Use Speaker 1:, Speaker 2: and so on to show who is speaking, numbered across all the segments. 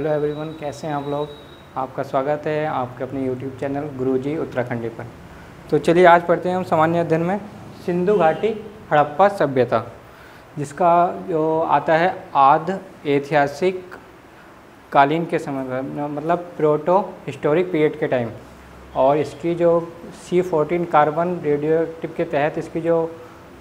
Speaker 1: Hello everyone, कैसे हैं आप लोग। आपका स्वागत है आपके अपने यूट्यूब चैनल गुरुजी उत्तराखंडी पर। तो चलिए आज पढ़ते हैं हम सामान्य अध्ययन में सिंधु घाटी हड़प्पा सभ्यता, जिसका जो आता है आद ऐतिहासिक कालीन के समय पर, मतलब प्रोटो हिस्टोरिक पीरियड के टाइम। और इसकी जो C14 कार्बन रेडियोएक्टिव के तहत इसकी जो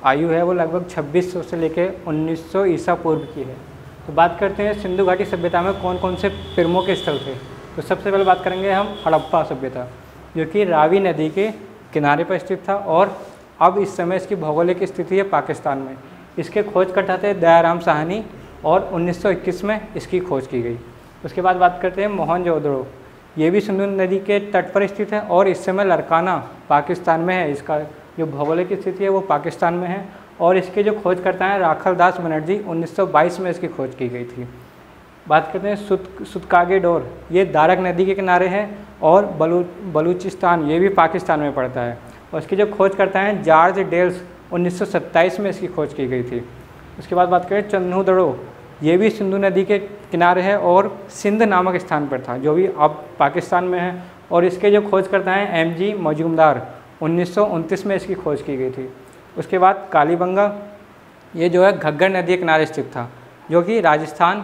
Speaker 1: आयु है वो लगभग 2600 से लेकर 1900 ईसा पूर्व की है। तो बात करते हैं सिंधु घाटी सभ्यता में कौन कौन से प्रमुख स्थल थे। तो सबसे पहले बात करेंगे हम हड़प्पा सभ्यता, जो कि रावी नदी के किनारे पर स्थित था और अब इस समय इसकी भौगोलिक स्थिति है पाकिस्तान में। इसके खोजकर्ता थे दयाराम साहनी और 1921 में इसकी खोज की गई। उसके बाद बात करते हैं मोहनजोदड़ो। ये भी सिंधु नदी के तट पर स्थित है और इस समय लरकाना पाकिस्तान में है। इसका जो भौगोलिक स्थिति है वो पाकिस्तान में है और इसके जो खोजकर्ता हैं राखल दास बनर्जी, 1922 में इसकी खोज की गई थी। बात करते हैं सुतकागेडोर। ये दारक नदी के किनारे है और बलूचिस्तान ये भी पाकिस्तान में पड़ता है और इसके जो खोजकर्ता हैं जॉर्ज डेल्स, 1927 में इसकी खोज की गई थी। उसके बाद बात करें चन्हूदड़ो। ये भी सिंधु नदी के किनारे है और सिंध नामक स्थान पर था, जो भी अब पाकिस्तान में है। और इसके जो खोजकर्ता हैं MG मजूमदार, 1929 में इसकी खोज की गई थी। उसके बाद कालीबंगा, ये जो है घग्गर नदी के किनारे स्थित था, जो कि राजस्थान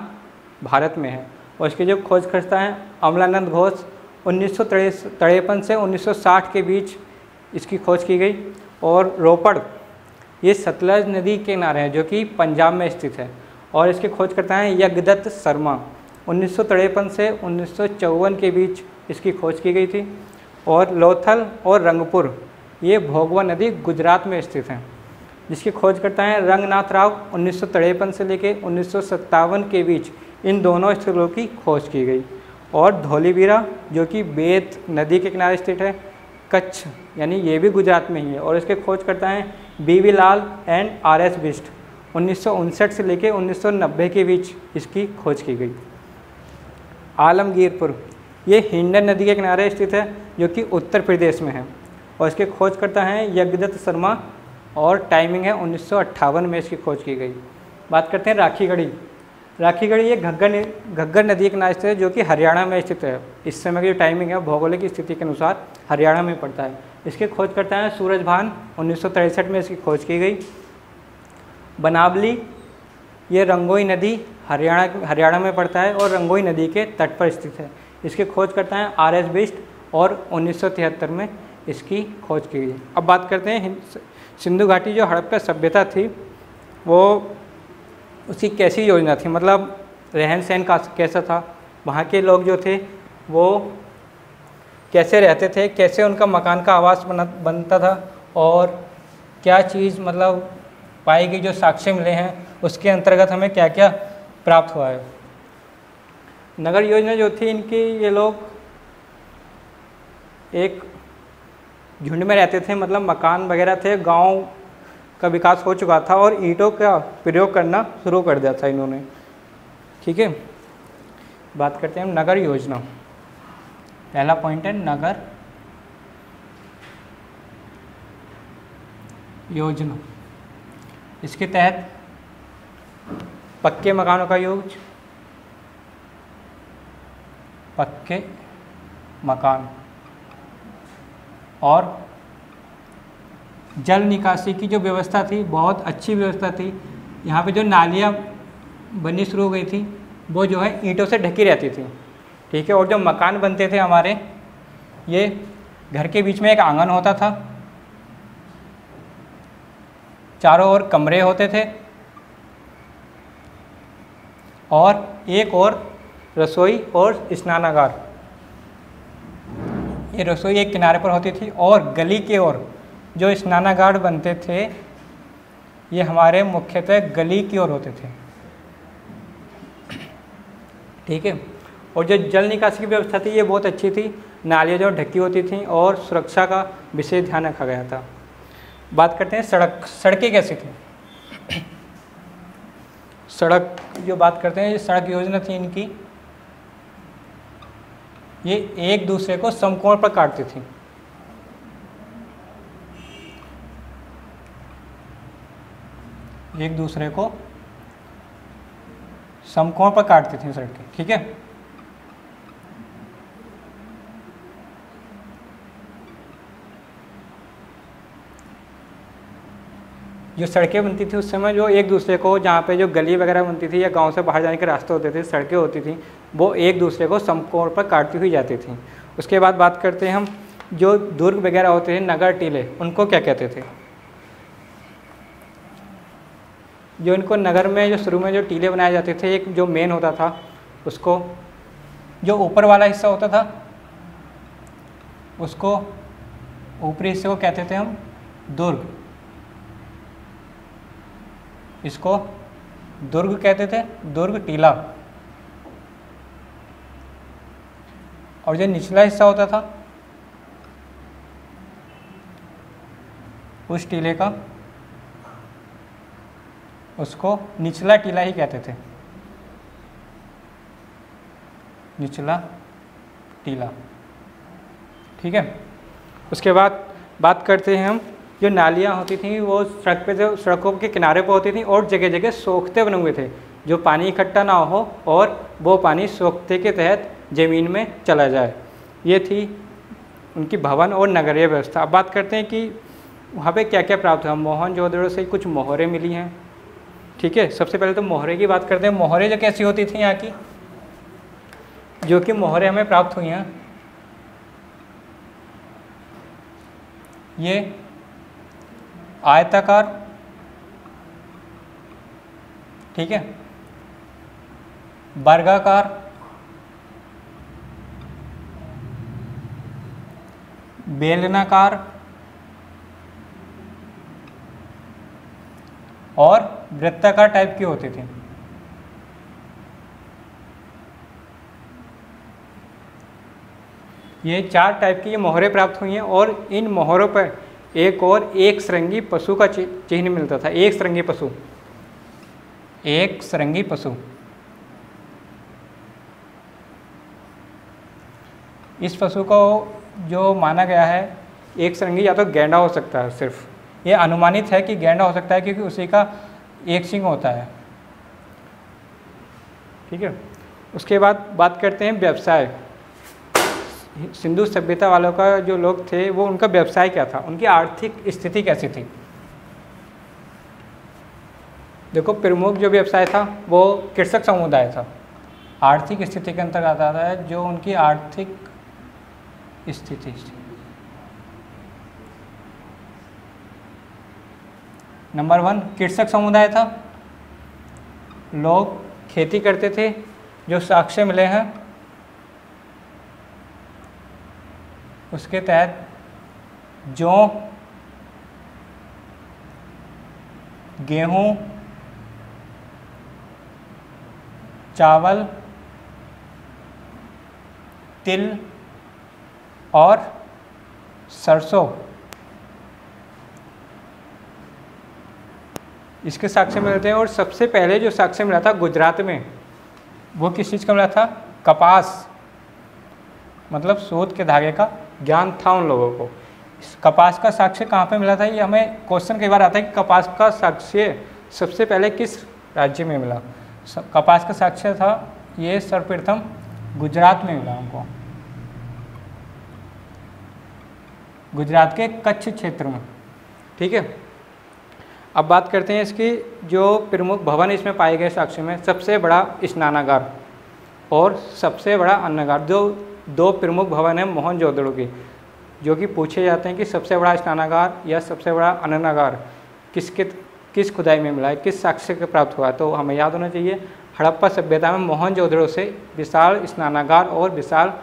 Speaker 1: भारत में है। और इसके जो खोजकर्ता हैं अमलानंद घोष, 1953 से 1960 के बीच इसकी खोज की गई। और रोपड़, ये सतलज नदी के किनारे है, जो कि पंजाब में स्थित है। और इसके खोजकर्ता हैं यज्ञदत्त शर्मा, 1953 से 1954 के बीच इसकी खोज की गई थी। और लोथल और रंगपुर, ये भोगवा नदी गुजरात में स्थित है, जिसके खोजकर्ता हैं रंगनाथ राव, 1953 से लेकर 1957 के बीच इन दोनों स्थलों की खोज की गई। और धौलीवीरा, जो कि बेत नदी के किनारे स्थित है, कच्छ, यानी ये भी गुजरात में ही है। और इसके खोजकर्ता हैं BV Lal and RS Bisht, 1959 से लेकर 1990 के बीच इसकी खोज की गई। आलमगीरपुर, ये हिंडन नदी के किनारे स्थित है, जो कि उत्तर प्रदेश में है। और इसके खोजकर्ता हैं यज्ञदत्त शर्मा और टाइमिंग है 1958 में इसकी खोज की गई। बात करते हैं राखीगढ़ी। राखीगढ़ी ये घग्गर नदी के किनारे स्थित है, जो कि हरियाणा में स्थित है। इस समय की जो टाइमिंग है भौगोलिक स्थिति के अनुसार हरियाणा में पड़ता है। इसके खोजकर्ता हैं सूरजभान, 1963 में इसकी खोज की गई। बनावली, ये रंगोई नदी हरियाणा में पड़ता है और रंगोई नदी के तट पर स्थित है। इसके खोजकर्ता हैं RS बिष्ट और 1973 में इसकी खोज की गई। अब बात करते हैं सिंधु घाटी जो हड़प्पा सभ्यता थी वो उसकी कैसी योजना थी, मतलब रहन सहन का कैसा था, वहाँ के लोग जो थे वो कैसे रहते थे, कैसे उनका मकान का आवास बनता था और क्या चीज़ मतलब पाई गई, जो साक्ष्य मिले हैं उसके अंतर्गत हमें क्या क्या प्राप्त हुआ है। नगर योजना जो थी इनकी, ये लोग एक झुंड में रहते थे, मतलब मकान वगैरह थे, गांव का विकास हो चुका था और ईंटों का प्रयोग करना शुरू कर दिया था इन्होंने। ठीक है, बात करते हैं हम नगर योजना। पहला पॉइंट है नगर योजना। इसके तहत पक्के मकानों का यूज, पक्के मकान और जल निकासी की जो व्यवस्था थी बहुत अच्छी व्यवस्था थी। यहाँ पे जो नालियाँ बननी शुरू हो गई थी वो जो है ईंटों से ढकी रहती थी। ठीक है, और जो मकान बनते थे हमारे, ये घर के बीच में एक आंगन होता था, चारों ओर कमरे होते थे और एक और रसोई और स्नानागार। ये रसोई एक किनारे पर होती थी और गली के ओर जो स्नानागार बनते थे ये हमारे मुख्यतः गली की ओर होते थे। ठीक है, और जो जल निकासी की व्यवस्था थी ये बहुत अच्छी थी, नालियाँ जो ढकी होती थी और सुरक्षा का विशेष ध्यान रखा गया था। बात करते हैं सड़कें कैसी थी। सड़क जो बात करते हैं, ये सड़क योजना थी इनकी, ये एक दूसरे को समकोण पर काटती थी। एक दूसरे को समकोण पर काटती थी सड़कें। ठीक है, जो सड़कें बनती थी उस समय, जो एक दूसरे को, जहाँ पे जो गली वगैरह बनती थी या गांव से बाहर जाने के रास्ते होते थे, सड़कें होती थी, वो एक दूसरे को समकोण पर काटती हुई जाती थी। उसके बाद बात करते हैं हम, जो दुर्ग वगैरह होते थे, नगर टीले, उनको क्या कहते थे? जो इनको नगर में जो शुरू में जो टीले बनाए जाते थे, एक जो मेन होता था उसको, जो ऊपर वाला हिस्सा होता था उसको, ऊपरी हिस्से को कहते थे हम दुर्ग, इसको दुर्ग कहते थे, दुर्ग टीला। और जो निचला हिस्सा होता था उस टीले का, उसको निचला टीला ही कहते थे, निचला टीला। ठीक है। उसके बाद बात करते हैं हम, जो नालियाँ होती थी वो सड़क पे, जो सड़कों के किनारे पे होती थी और जगह जगह सोखते बने हुए थे, जो पानी इकट्ठा ना हो और वो पानी सोखते के तहत ज़मीन में चला जाए। ये थी उनकी भवन और नगरीय व्यवस्था। अब बात करते हैं कि वहाँ पे क्या क्या प्राप्त हुआ। मोहनजोदड़ो से कुछ मोहरें मिली हैं। ठीक है, सबसे पहले तो मोहरे की बात करते हैं। मोहरें जो कैसी होती थी यहाँ की, जो कि मोहरें हमें प्राप्त हुई हैं, ये आयताकार, ठीक है, वर्गाकार, बेलनाकार और वृत्ताकार टाइप की होती थी। ये 4 टाइप की ये मोहरें प्राप्त हुई हैं और इन मोहरों पर एक और एक सरंगी पशु का चिन्ह मिलता था। एक सरंगी पशु, एक सरंगी पशु। इस पशु को जो माना गया है, एक सरंगी या तो गैंडा हो सकता है, सिर्फ ये अनुमानित है कि गैंडा हो सकता है क्योंकि उसी का एक सिंग होता है। ठीक है। उसके बाद बात करते हैं व्यवसाय। सिंधु सभ्यता वालों का जो लोग थे वो, उनका व्यवसाय क्या था, उनकी आर्थिक स्थिति कैसी थी। देखो, प्रमुख जो व्यवसाय था वो कृषक समुदाय था। आर्थिक स्थिति के अंतर्गत आता है जो उनकी आर्थिक स्थिति। नंबर 1 कृषक समुदाय था। लोग खेती करते थे। जो साक्ष्य मिले हैं उसके तहत जौ, गेहूं, चावल, तिल और सरसों, इसके साक्ष्य मिलते हैं। और सबसे पहले जो साक्ष्य मिला था गुजरात में, वो किस चीज़ का मिला था? कपास, मतलब सूत के धागे का ज्ञान था उन लोगों को। इस कपास का साक्ष्य कहाँ पे मिला था? ये हमें क्वेश्चन कई बार आता है कि कपास का साक्ष्य सबसे पहले किस राज्य में मिला। कपास का साक्ष्य था ये सर्वप्रथम गुजरात में मिला हमको, गुजरात के कच्छ क्षेत्र में। ठीक है। अब बात करते हैं इसकी जो प्रमुख भवन इसमें पाए गए साक्ष्य में। सबसे बड़ा स्नानागार और सबसे बड़ा अन्नागार, जो 2 प्रमुख भवन हैं मोहनजोदड़ो की, जो कि पूछे जाते हैं कि सबसे बड़ा स्नानागार या सबसे बड़ा अन्नागार किस खुदाई में मिला है, किस साक्ष्य के प्राप्त हुआ। तो हमें याद होना चाहिए, हड़प्पा सभ्यता में मोहनजोदड़ो से विशाल स्नानागार और विशाल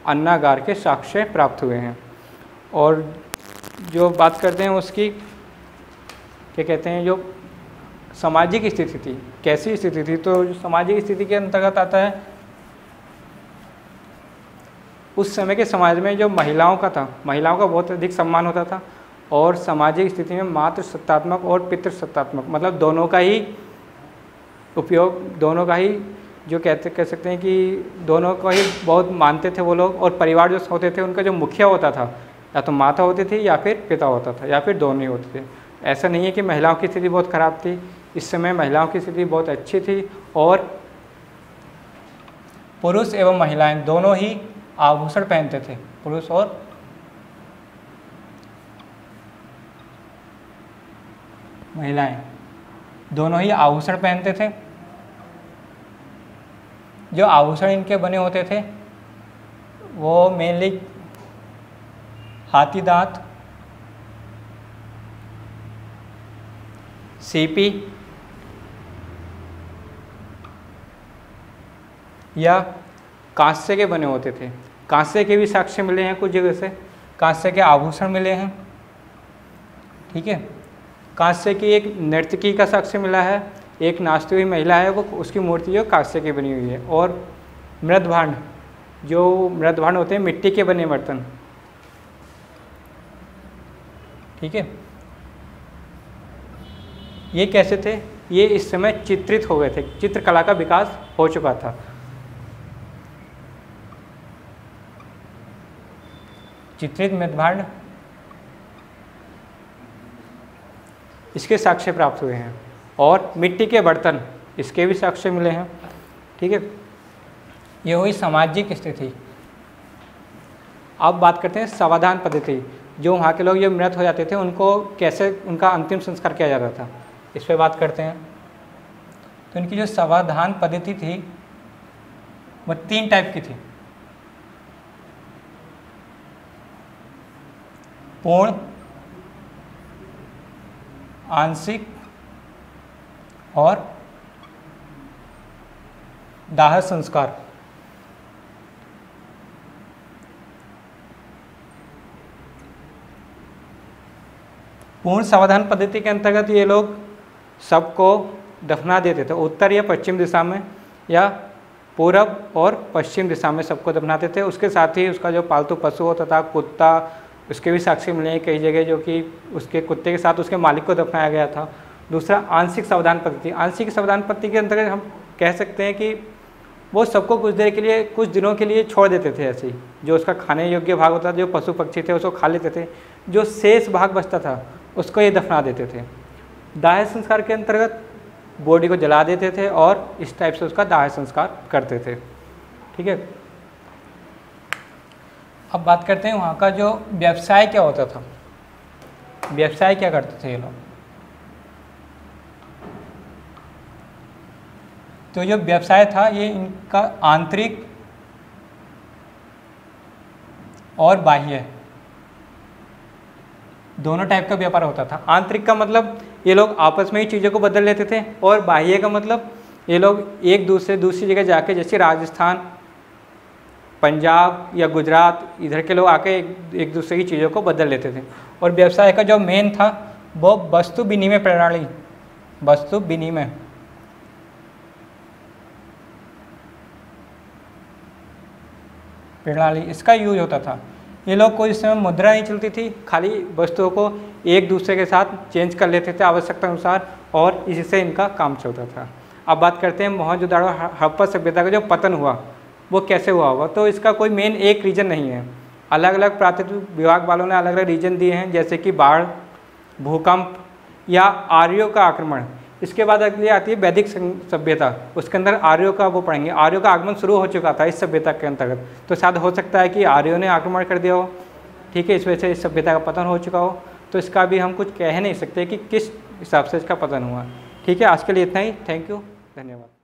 Speaker 1: अन्नागार के साक्ष्य प्राप्त हुए हैं। और जो बात करते हैं उसकी क्या कहते हैं, जो सामाजिक स्थिति थी, कैसी स्थिति थी, तो सामाजिक स्थिति के अंतर्गत आता है उस समय के समाज में जो महिलाओं का था, महिलाओं का बहुत अधिक सम्मान होता था। और सामाजिक स्थिति में मातृ सत्तात्मक और पितृ सत्तात्मक, मतलब दोनों का ही उपयोग, दोनों का ही जो कह सकते हैं कि दोनों को ही बहुत मानते थे वो लोग। और परिवार जो होते थे उनका जो मुखिया होता था, या तो माता होती थी या फिर पिता होता था या फिर दोनों ही होते थे। ऐसा नहीं है कि महिलाओं की स्थिति बहुत खराब थी। इस समय महिलाओं की स्थिति बहुत अच्छी थी और पुरुष एवं महिलाएं दोनों ही आभूषण पहनते थे, पुरुष और महिलाएं दोनों ही आभूषण पहनते थे। जो आभूषण इनके बने होते थे वो मेनली हाथी दांत, सीपी या कांस्य के बने होते थे। कांस्य के भी साक्ष्य मिले हैं कुछ जगह से, कांस्य के आभूषण मिले हैं। ठीक है, कांस्य की एक नर्तकी का साक्ष्य मिला है, एक नाचती हुई महिला है, वो उसकी मूर्ति जो कांस्य की बनी हुई है। और मृदभांड, जो मृदभांड होते हैं मिट्टी के बने बर्तन। ठीक है, ये कैसे थे? ये इस समय चित्रित हो गए थे, चित्रकला का विकास हो चुका था। चित्रित मृदभांड, इसके साक्ष्य प्राप्त हुए हैं। और मिट्टी के बर्तन, इसके भी साक्ष्य मिले हैं। ठीक है, ये हुई सामाजिक स्थिति। अब बात करते हैं समाधान पद्धति। जो वहाँ के लोग जो मृत हो जाते थे उनको कैसे उनका अंतिम संस्कार किया जाता था, इस पर बात करते हैं। तो इनकी जो समाधान पद्धति थी वो 3 टाइप की थी। पूर्ण, आंशिक और दाह संस्कार। पूर्ण समाधान पद्धति के अंतर्गत ये लोग सबको दफना देते थे, उत्तर या पश्चिम दिशा में या पूरब और पश्चिम दिशा में सबको दफनाते थे। उसके साथ ही उसका जो पालतू पशु होता था, कुत्ता, उसके भी साक्ष्य मिले हैं कई जगह, जो कि उसके कुत्ते के साथ उसके मालिक को दफनाया गया था। दूसरा आंशिक सावधान पद्धति। आंशिक सावधान पद्धति के अंतर्गत हम कह सकते हैं कि वो सबको कुछ देर के लिए, कुछ दिनों के लिए छोड़ देते थे ऐसे ही। जो उसका खाने योग्य भाग होता था, जो पशु पक्षी थे उसको खा लेते थे, जो शेष भाग बचता था उसको ये दफना देते थे। दाह संस्कार के अंतर्गत बॉडी को जला देते थे और इस टाइप से उसका दाह संस्कार करते थे। ठीक है, अब बात करते हैं वहाँ का जो व्यवसाय क्या होता था। व्यवसाय क्या करते थे ये लोग? तो जो व्यवसाय था ये इनका आंतरिक और बाह्य दोनों टाइप का व्यापार होता था। आंतरिक का मतलब ये लोग आपस में ही चीज़ों को बदल लेते थे, और बाह्य का मतलब ये लोग एक दूसरी जगह जाके, जैसे राजस्थान, पंजाब या गुजरात, इधर के लोग आके एक दूसरे की चीज़ों को बदल लेते थे। और व्यवसाय का जो मेन था वो वस्तु विनिमय प्रणाली, वस्तु विनिमय प्रणाली, इसका यूज होता था। ये लोग कोई इस समय मुद्रा नहीं चलती थी, खाली वस्तुओं को एक दूसरे के साथ चेंज कर लेते थे आवश्यकता अनुसार, और इसी से इनका काम चलता था। अब बात करते हैं मोहनजोदाड़ो हड़प्पा सभ्यता का जो पतन हुआ वो कैसे हुआ होगा। तो इसका कोई मेन एक रीजन नहीं है, अलग अलग प्राकृतिक विभाग वालों ने अलग अलग रीजन दिए हैं, जैसे कि बाढ़, भूकंप या आर्यों का आक्रमण। इसके बाद अगली आती है वैदिक सभ्यता, उसके अंदर आर्यों का वो पढ़ेंगे। आर्यों का आगमन शुरू हो चुका था इस सभ्यता के अंतर्गत, तो शायद हो सकता है कि आर्यों ने आक्रमण कर दिया हो। ठीक है, इस वजह से इस सभ्यता का पतन हो चुका हो। तो इसका भी हम कुछ कह नहीं सकते कि किस हिसाब से इसका पतन हुआ। ठीक है, आज के लिए इतना ही। थैंक यू, धन्यवाद।